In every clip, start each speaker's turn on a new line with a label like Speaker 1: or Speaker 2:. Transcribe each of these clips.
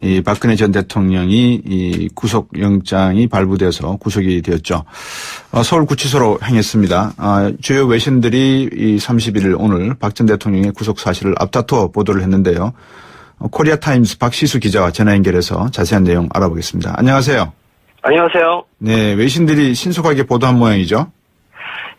Speaker 1: 이 박근혜 전 대통령이 이 구속영장이 발부돼서 구속이 되었죠. 서울구치소로 향했습니다. 주요 외신들이 이 31일 오늘 박 전 대통령의 구속 사실을 앞다투어 보도를 했는데요. 코리아타임스 박시수 기자와 전화 연결해서 자세한 내용 알아보겠습니다. 안녕하세요.
Speaker 2: 안녕하세요.
Speaker 1: 네, 외신들이 신속하게 보도한 모양이죠.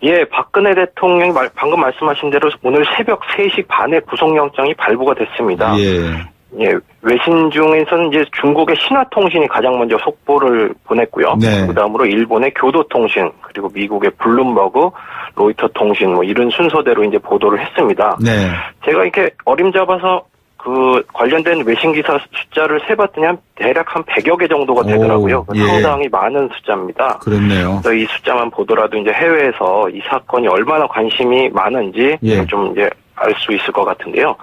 Speaker 2: 예, 박근혜 대통령이 방금 말씀하신 대로 오늘 새벽 3시 반에 구속영장이 발부가 됐습니다. 예, 외신 중에서는 이제 중국의 신화통신이 가장 먼저 속보를 보냈고요.
Speaker 1: 네.
Speaker 2: 그다음으로 일본의 교도통신, 그리고 미국의 블룸버그, 로이터 통신 뭐 이런 순서대로 이제 보도를 했습니다.
Speaker 1: 네.
Speaker 2: 제가 이렇게 어림잡아서 그 관련된 외신 기사 숫자를 세봤더니 대략 한 100여 개 정도가 되더라고요.
Speaker 1: 예.
Speaker 2: 상당히 많은 숫자입니다.
Speaker 1: 그렇네요.
Speaker 2: 그래서 이 숫자만 보더라도 이제 해외에서 이 사건이 얼마나 관심이 많은지 좀 이제 알 수 있을 것 같은데요.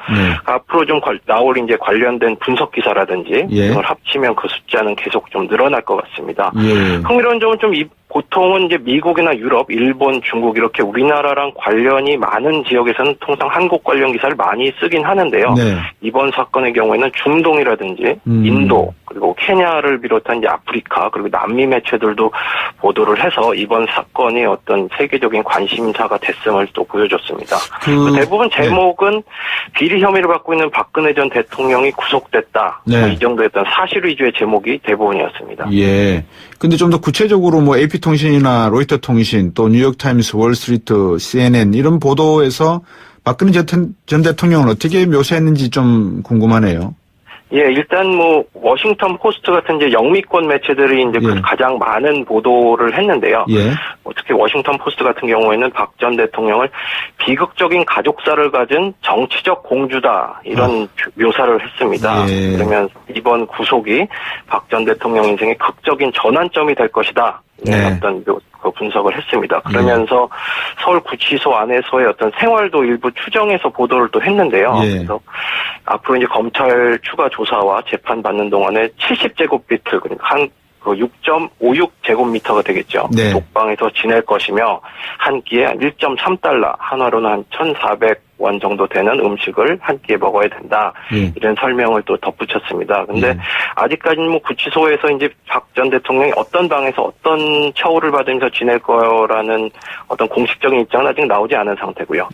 Speaker 2: 앞으로 좀 나올 이제 관련된 분석 기사라든지 이걸 합치면 그 숫자는 계속 좀 늘어날 것 같습니다. 흥미로운 점은 보통은 이제 미국이나 유럽, 일본, 중국 이렇게 우리나라랑 관련이 많은 지역에서는 통상 한국 관련 기사를 많이 쓰긴 하는데요. 이번 사건의 경우에는 중동이라든지 인도, 그리고 케냐를 비롯한 이제 아프리카, 그리고 남미 매체들도 보도를 해서 이번 사건이 어떤 세계적인 관심사가 됐음을 또 보여줬습니다. 대부분 제목은 비리 혐의를 받고 있는 박근혜 전 대통령이 구속됐다. 이 정도의 어떤 사실 위주의 제목이 대부분이었습니다.
Speaker 1: 예. 근데 좀 더 구체적으로 뭐 AP통신이나 로이터 통신, 또 뉴욕타임스, 월스트리트, CNN 이런 보도에서 박근혜 전 대통령을 어떻게 묘사했는지 좀 궁금하네요.
Speaker 2: 예, 일단 뭐 워싱턴 포스트 같은 이제 영미권 매체들이 이제 가장 많은 보도를 했는데요. 특히 워싱턴 포스트 같은 경우에는 박 전 대통령을 비극적인 가족사를 가진 정치적 공주다 이런 묘사를 했습니다. 그러면 이번 구속이 박 전 대통령 인생의 극적인 전환점이 될 것이다. 어떤 그 분석을 했습니다. 그러면서 서울구치소 안에서의 어떤 생활도 일부 추정해서 보도를 또 했는데요. 그래서 앞으로 이제 검찰 추가 조사와 재판 받는 동안에 70제곱미터, 그러니까 6.56제곱미터가 되겠죠. 독방에서 지낼 것이며 한 끼에 1.3달러, 한화로는 한 1,400원 정도 되는 음식을 한 끼에 먹어야 된다. 이런 설명을 또 덧붙였습니다. 근데 아직까지는 뭐 구치소에서 이제 박 전 대통령이 어떤 방에서 어떤 처우를 받으면서 지낼 거라는 어떤 공식적인 입장은 아직 나오지 않은 상태고요.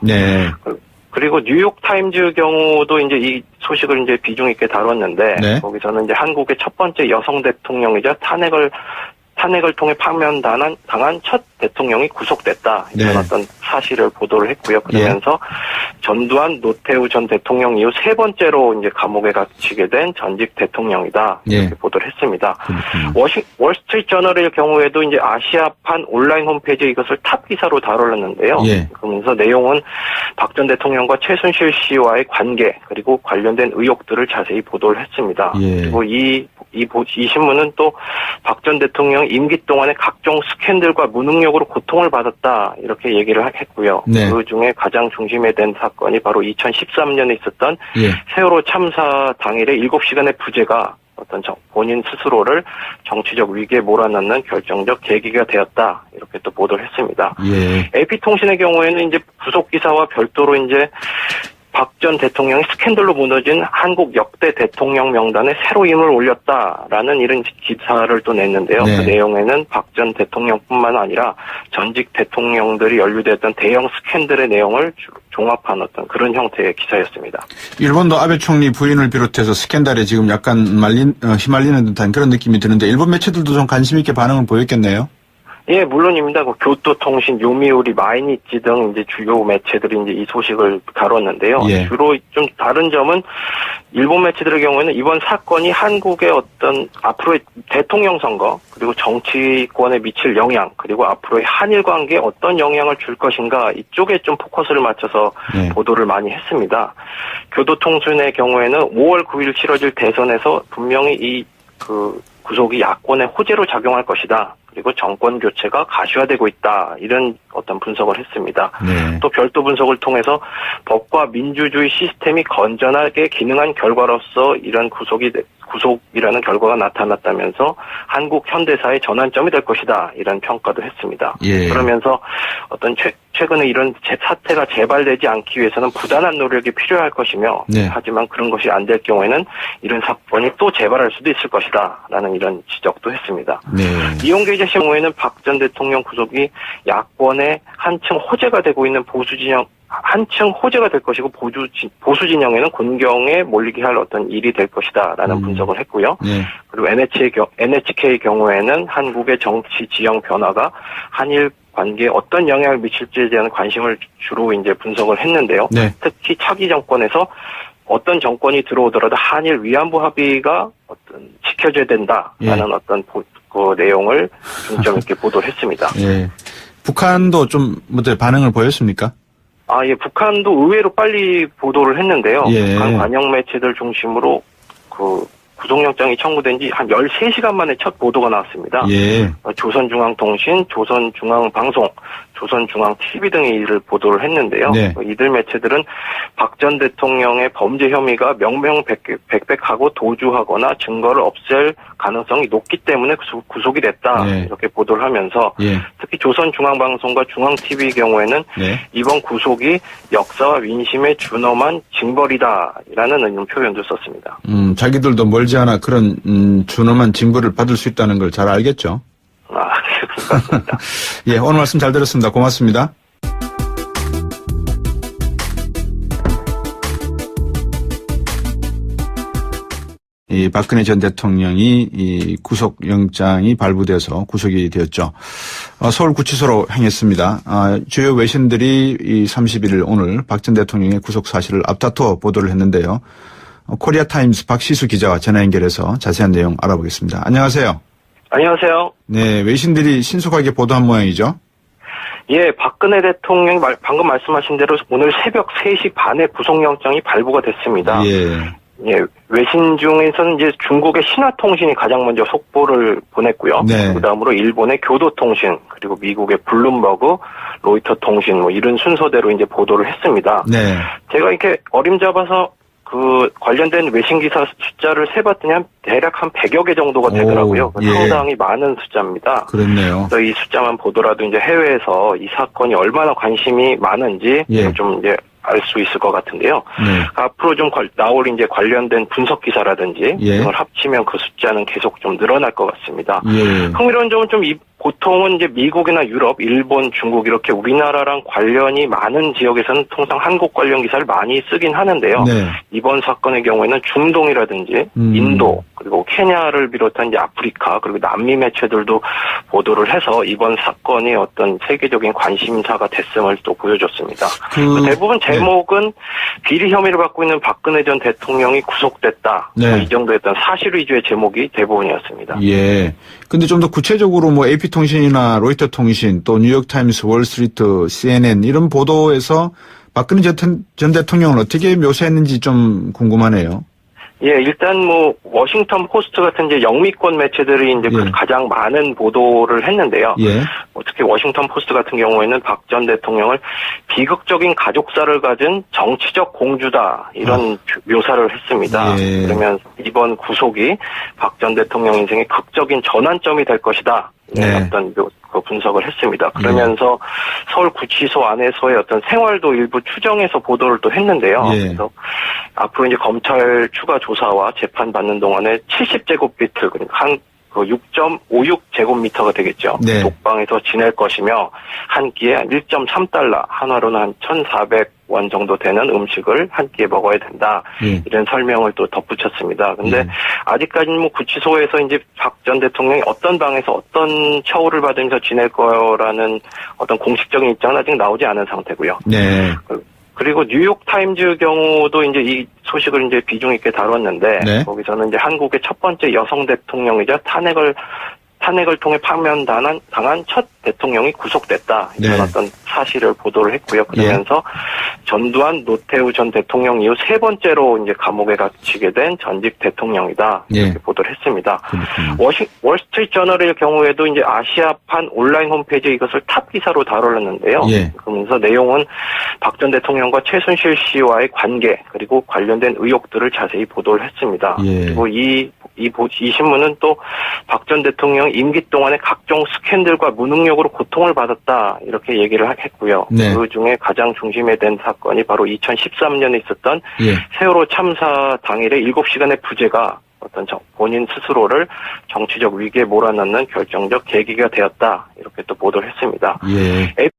Speaker 2: 그리고 뉴욕타임즈 경우도 이제 이 소식을 이제 비중 있게 다뤘는데 거기서는 이제 한국의 첫 번째 여성 대통령이자 탄핵을 통해 파면당한 첫 대통령이 구속됐다. 이런 어떤 사실을 보도를 했고요. 그러면서 전두환, 노태우 전 대통령 이후 세 번째로 이제 감옥에 갇히게 된 전직 대통령이다. 이렇게 보도를 했습니다. 월스트리트 저널의 경우에도 이제 아시아판 온라인 홈페이지에 이것을 탑 기사로 다뤘는데요. 그러면서 내용은 박 전 대통령과 최순실 씨와의 관계, 그리고 관련된 의혹들을 자세히 보도를 했습니다. 그리고 이 신문은 또 박 전 대통령 임기 동안에 각종 스캔들과 무능력으로 고통을 받았다 이렇게 얘기를 했고요. 그 중에 가장 중심에 된 사건이 바로 2013년에 있었던 세월호 참사 당일의 7시간의 부재가 어떤 본인 스스로를 정치적 위기에 몰아넣는 결정적 계기가 되었다 이렇게 또 보도를 했습니다. AP통신의 경우에는 이제 구속 기사와 별도로 이제 박 전 대통령이 스캔들로 무너진 한국 역대 대통령 명단에 새로 이름을 올렸다라는 이런 기사를 또 냈는데요. 그 내용에는 박 전 대통령뿐만 아니라 전직 대통령들이 연루됐던 대형 스캔들의 내용을 종합한 어떤 그런 형태의 기사였습니다.
Speaker 1: 일본도 아베 총리 부인을 비롯해서 스캔들에 지금 약간 휘말리는 듯한 그런 느낌이 드는데 일본 매체들도 좀 관심 있게 반응을 보였겠네요.
Speaker 2: 예, 물론입니다. 교토통신, 요미우리, 마이니치 등 이제 주요 매체들이 이제 이 소식을 다뤘는데요. 주로 좀 다른 점은 일본 매체들의 경우에는 이번 사건이 한국의 어떤 앞으로의 대통령 선거, 그리고 정치권에 미칠 영향, 그리고 앞으로의 한일 관계에 어떤 영향을 줄 것인가 이쪽에 좀 포커스를 맞춰서 보도를 많이 했습니다. 교도통신의 경우에는 5월 9일 치러질 대선에서 분명히 이 구속이 야권의 호재로 작용할 것이다. 그리고 정권 교체가 가시화되고 있다. 이런 어떤 분석을 했습니다. 또 별도 분석을 통해서 법과 민주주의 시스템이 건전하게 기능한 결과로서 이런 구속이 구속이라는 결과가 나타났다면서 한국 현대사의 전환점이 될 것이다. 이런 평가도 했습니다.
Speaker 1: 예.
Speaker 2: 그러면서 어떤 최근에 이런 사태가 재발되지 않기 위해서는 부단한 노력이 필요할 것이며
Speaker 1: 네.
Speaker 2: 하지만 그런 것이 안 될 경우에는 이런 사건이 또 재발할 수도 있을 것이다. 라는 이런 지적도 했습니다.
Speaker 1: 네.
Speaker 2: 이용규 기자 경우에는 박 전 대통령 구속이 야권의 한층 호재가 되고 있는 한층 호재가 될 것이고 보수 진영에는 곤경에 몰리게 할 어떤 일이 될 것이다라는 분석을 했고요.
Speaker 1: 네.
Speaker 2: 그리고 NHK 경우에는 한국의 정치 지형 변화가 한일 관계에 어떤 영향을 미칠지에 대한 관심을 주로 이제 분석을 했는데요.
Speaker 1: 네.
Speaker 2: 특히 차기 정권에서 어떤 정권이 들어오더라도 한일 위안부 합의가 어떤 지켜져야 된다라는
Speaker 1: 예.
Speaker 2: 어떤 그 내용을 중점 있게 보도를 했습니다.
Speaker 1: 예. 북한도 좀 반응을 보였습니까?
Speaker 2: 예, 북한도 의외로 빨리 보도를 했는데요.
Speaker 1: 예.
Speaker 2: 북한 관영 매체들 중심으로 그 구속영장이 청구된 지 한 13시간 만에 첫 보도가 나왔습니다.
Speaker 1: 예.
Speaker 2: 조선중앙통신, 조선중앙방송, 조선중앙TV 등이 이를 보도를 했는데요.
Speaker 1: 네.
Speaker 2: 이들 매체들은 박 전 대통령의 범죄 혐의가 명명백백하고 도주하거나 증거를 없앨 가능성이 높기 때문에 구속이 됐다.
Speaker 1: 네.
Speaker 2: 이렇게 보도를 하면서
Speaker 1: 예.
Speaker 2: 특히 조선중앙방송과 중앙TV의 경우에는
Speaker 1: 네.
Speaker 2: 이번 구속이 역사와 민심에 준엄한 징벌이다라는 이런 표현도 썼습니다.
Speaker 1: 자기들도 멀지 않아 그런 준엄한 징벌을 받을 수 있다는 걸 잘 알겠죠.
Speaker 2: 그렇습니다.
Speaker 1: 예, 오늘 말씀 잘 들었습니다. 고맙습니다. 이 박근혜 전 대통령이 이 구속영장이 발부돼서 구속이 되었죠. 서울구치소로 향했습니다. 주요 외신들이 이 30일 오늘 박 전 대통령의 구속 사실을 앞다퉈 보도를 했는데요. 코리아타임스 박시수 기자와 전화 연결해서 자세한 내용 알아보겠습니다. 안녕하세요.
Speaker 2: 안녕하세요.
Speaker 1: 네, 외신들이 신속하게 보도한 모양이죠?
Speaker 2: 예, 박근혜 대통령이 방금 말씀하신 대로 오늘 새벽 3시 반에 구속영장이 발부가 됐습니다. 예, 외신 중에서는 이제 중국의 신화통신이 가장 먼저 속보를 보냈고요.
Speaker 1: 네.
Speaker 2: 그다음으로 일본의 교도통신, 그리고 미국의 블룸버그, 로이터 통신 이런 순서대로 이제 보도를 했습니다.
Speaker 1: 네.
Speaker 2: 제가 이렇게 어림잡아서 그 관련된 외신 기사 숫자를 세봤더니 대략 한 100여 개 정도가 되더라고요.
Speaker 1: 예.
Speaker 2: 상당히 많은 숫자입니다.
Speaker 1: 그렇네요.
Speaker 2: 그래서 이 숫자만 보더라도 이제 해외에서 이 사건이 얼마나 관심이 많은지 좀 이제 알 수 있을 것 같은데요.
Speaker 1: 네.
Speaker 2: 앞으로 좀 나올 이제 관련된 분석 기사라든지 이걸 합치면 그 숫자는 계속 좀 늘어날 것 같습니다.
Speaker 1: 예.
Speaker 2: 흥미로운 점은 보통은 이제 미국이나 유럽, 일본, 중국 이렇게 우리나라랑 관련이 많은 지역에서는 통상 한국 관련 기사를 많이 쓰긴 하는데요.
Speaker 1: 네.
Speaker 2: 이번 사건의 경우에는 중동이라든지 인도 그리고 케냐를 비롯한 이제 아프리카 그리고 남미 매체들도 보도를 해서 이번 사건이 어떤 세계적인 관심사가 됐음을 또 보여줬습니다. 대부분 제목은 비리 혐의를 받고 있는 박근혜 전 대통령이 구속됐다.
Speaker 1: 네.
Speaker 2: 이 정도였던 사실 위주의 제목이 대부분이었습니다.
Speaker 1: 예. 근데 좀 더 구체적으로 AP통신이나 로이터 통신 또 뉴욕타임스, 월스트리트, CNN 이런 보도에서 박근혜 전 대통령을 어떻게 묘사했는지 좀 궁금하네요.
Speaker 2: 예, 일단 워싱턴 포스트 같은 이제 영미권 매체들이 이제 가장 많은 보도를 했는데요.
Speaker 1: 예.
Speaker 2: 특히 워싱턴 포스트 같은 경우에는 박 전 대통령을 비극적인 가족사를 가진 정치적 공주다 이런 묘사를 했습니다.
Speaker 1: 예.
Speaker 2: 그러면 이번 구속이 박 전 대통령 인생의 극적인 전환점이 될 것이다.
Speaker 1: 네.
Speaker 2: 어떤 분석을 했습니다. 그러면서 서울구치소 안에서의 어떤 생활도 일부 추정해서 보도를 또 했는데요. 그래서 앞으로 이제 검찰 추가 조사와 재판 받는 동안에 70제곱미터, 그러니까 6.56제곱미터가 되겠죠.
Speaker 1: 네.
Speaker 2: 독방에서 지낼 것이며 한 끼에 1.3달러, 한화로는 한 1,400원 정도 되는 음식을 한 끼에 먹어야 된다. 이런 설명을 또 덧붙였습니다. 근데 아직까지는 구치소에서 이제 박 전 대통령이 어떤 방에서 어떤 처우를 받으면서 지낼 거라는 어떤 공식적인 입장은 아직 나오지 않은 상태고요.
Speaker 1: 네.
Speaker 2: 그리고 뉴욕 타임즈 경우도 이제 이 소식을 이제 비중 있게 다뤘는데
Speaker 1: 네.
Speaker 2: 거기서는 이제 한국의 첫 번째 여성 대통령이자 탄핵을 통해 파면당한 첫 대통령이 구속됐다. 이런
Speaker 1: 네.
Speaker 2: 어떤 사실을 보도를 했고요. 그러면서 전두환, 노태우 전 대통령 이후 세 번째로 이제 감옥에 갇히게 된 전직 대통령이다. 이렇게 보도를 했습니다. 월스트리트 저널의 경우에도 이제 아시아판 온라인 홈페이지에 이것을 탑 기사로 다뤘는데요. 그러면서 내용은 박 전 대통령과 최순실 씨와의 관계 그리고 관련된 의혹들을 자세히 보도를 했습니다. 그리고 이 신문은 또 박 전 대통령 임기 동안에 각종 스캔들과 무능력으로 고통을 받았다 이렇게 얘기를 했고요. 그 중에 가장 중심에 된 사건이 바로 2013년에 있었던 세월호 참사 당일의 7시간의 부재가 어떤 본인 스스로를 정치적 위기에 몰아넣는 결정적 계기가 되었다 이렇게 또 보도를 했습니다.